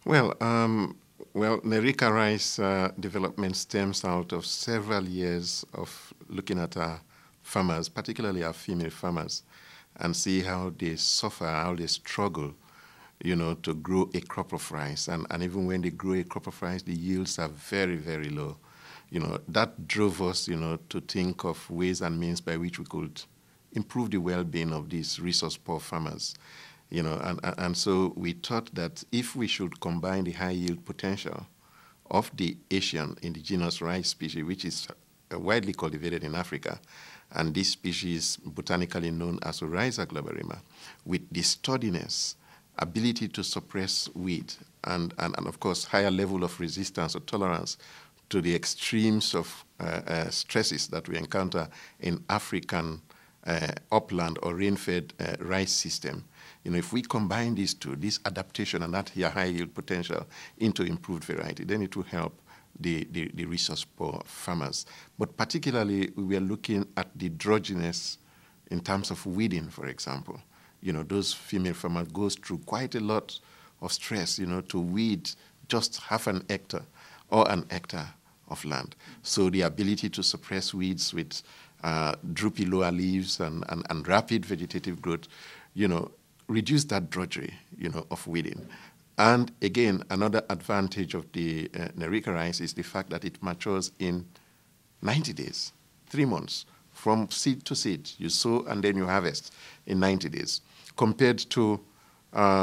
Well, NERCA rice development stems out of several years of looking at our farmers, particularly our female farmers, and see how they suffer, how they struggle, to grow a crop of rice. And even when they grow a crop of rice, the yields are very, very low. That drove us, to think of ways and means by which we could improve the well-being of these resource-poor farmers. And so we thought that if we should combine the high yield potential of the Asian indigenous rice species, which is widely cultivated in Africa, and this species botanically known as Oryza glaberrima, with the sturdiness, ability to suppress weed, and of course higher level of resistance or tolerance to the extremes of stresses that we encounter in African upland or rain-fed rice system. If we combine these two, this adaptation and that high yield potential into improved variety, then it will help the resource-poor farmers. But particularly, we were looking at the drowsiness in terms of weeding, for example. Those female farmers goes through quite a lot of stress, to weed just half an hectare or an hectare of land. So the ability to suppress weeds with droopy lower leaves and rapid vegetative growth, reduce that drudgery, of weeding. And again, another advantage of the NERCA rice is the fact that it matures in 90 days, 3 months, from seed to seed. You sow and then you harvest in 90 days, compared to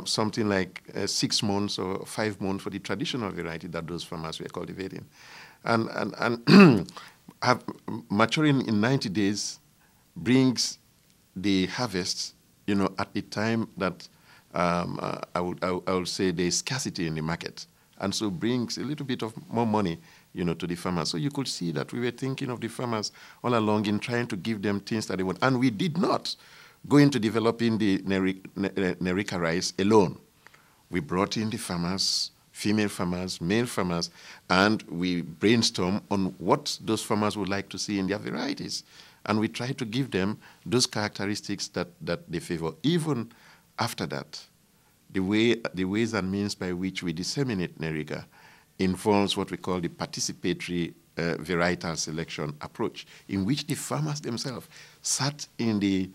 something like 6 months or 5 months for the traditional variety that those farmers were cultivating. And maturing in 90 days brings the harvest, at the time that I would say there is scarcity in the market, and so brings a little bit of more money, to the farmers. So you could see that we were thinking of the farmers all along in trying to give them things that they want, and we did not go into developing the NERCA rice alone. We brought in the farmers, female farmers, male farmers, and we brainstormed on what those farmers would like to see in their varieties. And we try to give them those characteristics that they favor. Even after that, the ways and means by which we disseminate NERCA involves what we call the participatory varietal selection approach, in which the farmers themselves sat in the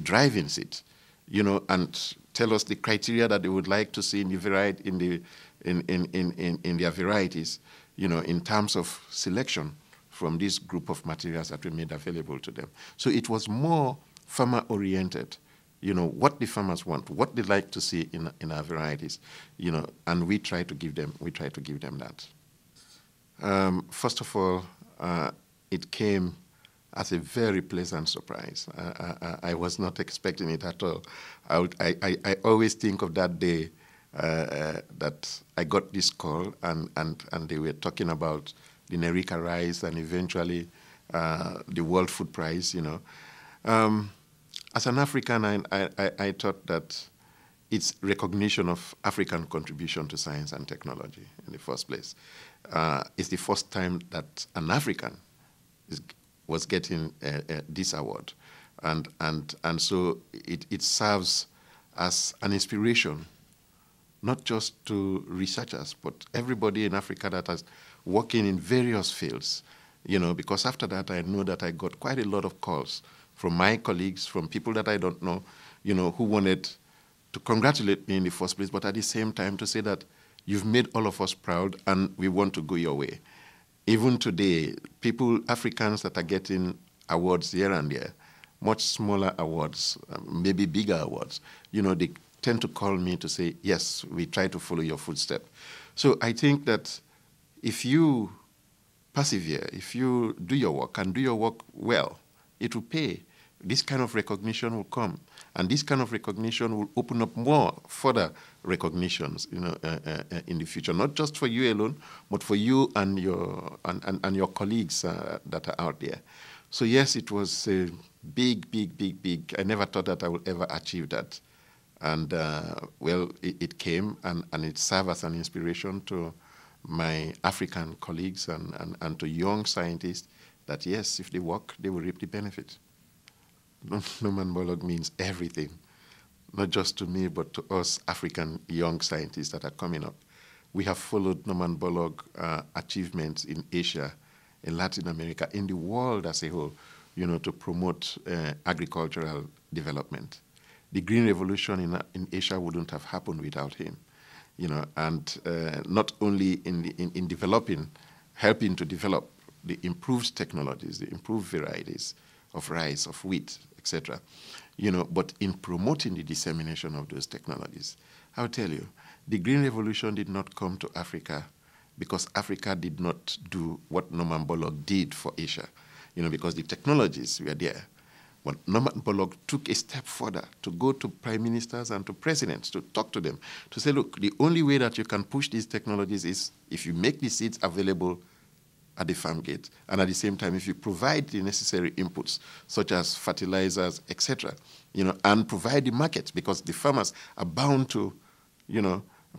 driving seat, and tell us the criteria that they would like to see in the variety in their varieties, in terms of selection from this group of materials that we made available to them. So it was more farmer-oriented, what the farmers want, what they like to see in our varieties, and we try to give them that. First of all, it came as a very pleasant surprise. I was not expecting it at all. I always think of that day that I got this call, and they were talking about the NERCA rice and eventually the World Food Prize, As an African, I thought that it's recognition of African contribution to science and technology in the first place. It's the first time that an African was getting this award. And so it serves as an inspiration, not just to researchers, but everybody in Africa that is working in various fields, because after that I know that I got quite a lot of calls from my colleagues, from people that I don't know, who wanted to congratulate me in the first place, but at the same time to say that you've made all of us proud and we want to go your way. Even today, Africans that are getting awards here and there, much smaller awards, maybe bigger awards, they tend to call me to say, yes, we try to follow your footstep. So I think that if you persevere, if you do your work and do your work well, it will pay. This kind of recognition will come, and this kind of recognition will open up more further recognitions, in the future, not just for you alone, but for you and your colleagues that are out there. So yes, it was a big. I never thought that I would ever achieve that, and it came, and it served as an inspiration to my African colleagues and to young scientists that yes, if they work, they will reap the benefit. Norman Borlaug means everything, not just to me, but to us African young scientists that are coming up. we have followed Norman Borlaug achievements in Asia, in Latin America, in the world as a whole, to promote agricultural development. The Green Revolution in Asia wouldn't have happened without him, and not only in developing, helping to develop the improved technologies, the improved varieties of rice, of wheat, etc., but in promoting the dissemination of those technologies. I'll tell you, the Green Revolution did not come to Africa because Africa did not do what Norman Borlaug did for Asia, because the technologies were there. But Norman Borlaug took a step further to go to prime ministers and to presidents to talk to them, to say, look, the only way that you can push these technologies is if you make the seeds available at the farm gate, and at the same time, if you provide the necessary inputs, such as fertilizers, etc., and provide the markets, because the farmers are bound to,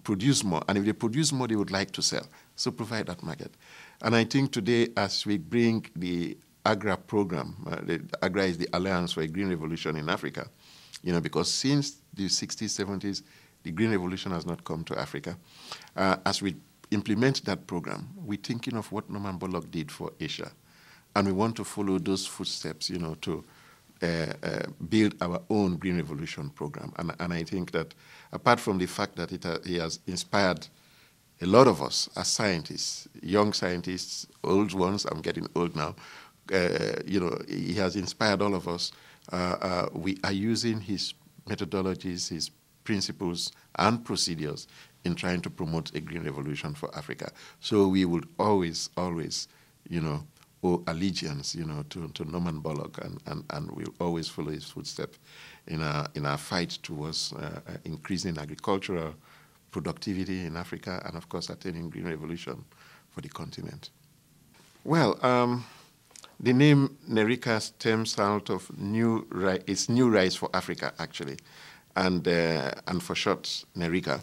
produce more, and if they produce more, they would like to sell. So provide that market. And I think today, as we bring the AGRA program, the AGRA is the Alliance for a Green Revolution in Africa, because since the 60s, 70s, the Green Revolution has not come to Africa. As we implement that program, we're thinking of what Norman Borlaug did for Asia. And we want to follow those footsteps, to build our own Green Revolution program. And I think that apart from the fact that he has inspired a lot of us as scientists, young scientists, old ones, I'm getting old now, he has inspired all of us. We are using his methodologies, his principles and procedures in trying to promote a green revolution for Africa. So we would always, owe allegiance, to Norman Borlaug, and we'll always follow his footsteps in our fight towards increasing agricultural productivity in Africa and, of course, attaining green revolution for the continent. Well, the name NERCA stems out of New Rice for Africa, actually, and for short, NERCA.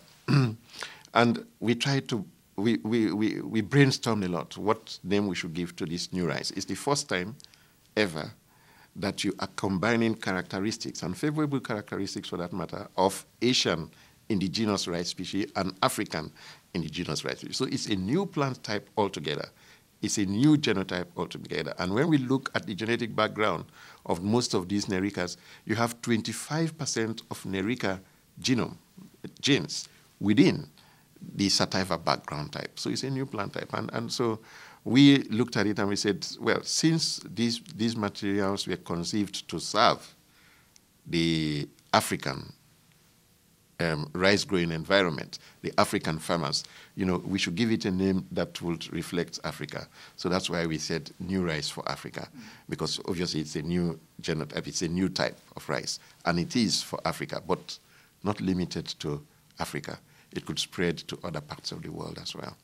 And we tried to, we brainstormed a lot what name we should give to this new rice. It's the first time ever that you are combining characteristics, and favorable characteristics for that matter, of Asian indigenous rice species and African indigenous rice species. So it's a new plant type altogether. It's a new genotype altogether. And when we look at the genetic background of most of these NERCAs, you have 25% of NERCA genes within the sativa background type. So it's a new plant type. And so we looked at it and we said, well, since these materials were conceived to serve the African rice-growing environment, the African farmers, we should give it a name that would reflect Africa. So that's why we said New Rice for Africa, because obviously it's a new genotype, it's a new type of rice, and it is for Africa, but not limited to Africa. It could spread to other parts of the world as well.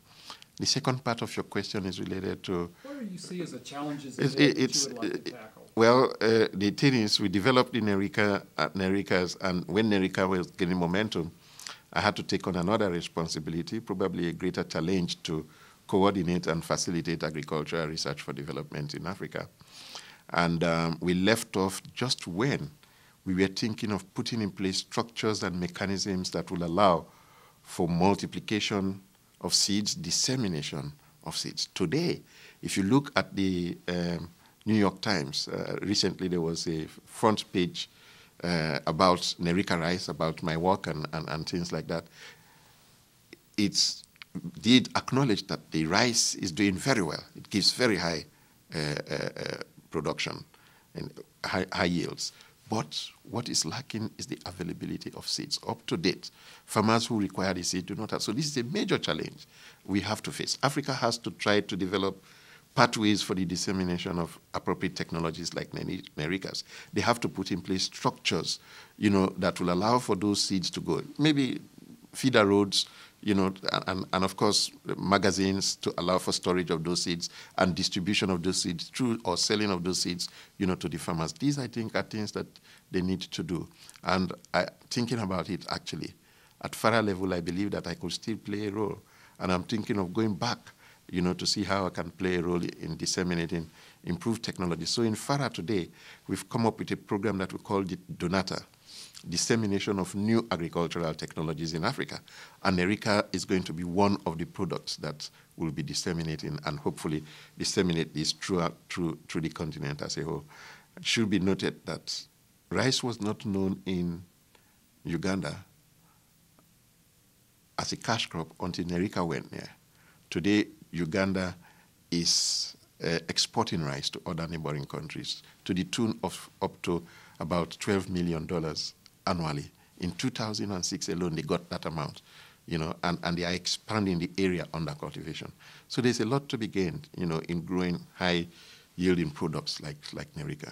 The second part of your question is related to... What do you see as the challenges that you would like to tackle? Well, the thing is, we developed the NERCAs, and when NERCA was gaining momentum, I had to take on another responsibility, probably a greater challenge to coordinate and facilitate agricultural research for development in Africa. And we left off just when we were thinking of putting in place structures and mechanisms that will allow for multiplication of seeds, dissemination of seeds. Today, if you look at the New York Times, recently there was a front page about NERCA rice, about my work and things like that. It did acknowledge that the rice is doing very well. It gives very high production and high yields. But what is lacking is the availability of seeds. Up to date, farmers who require the seed do not have. So this is a major challenge we have to face. Africa has to try to develop pathways for the dissemination of appropriate technologies like NERCAs. They have to put in place structures, that will allow for those seeds to go. Maybe feeder roads, and of course magazines to allow for storage of those seeds and distribution of those seeds through or selling of those seeds, to the farmers. These, I think, are things that they need to do. And thinking about it, actually, at FARA level, I believe that I could still play a role. And I'm thinking of going back, to see how I can play a role in disseminating improved technology. So in FARA today, we've come up with a program that we call the Donata. dissemination of new agricultural technologies in Africa. And NERCA is going to be one of the products that will be disseminating and hopefully disseminate this through the continent as a whole. It should be noted that rice was not known in Uganda as a cash crop until NERCA went there. Today, Uganda is exporting rice to other neighboring countries to the tune of up to about $12 million annually. In 2006 alone, they got that amount, and they are expanding the area under cultivation. So there's a lot to be gained, in growing high-yielding products like NERCA.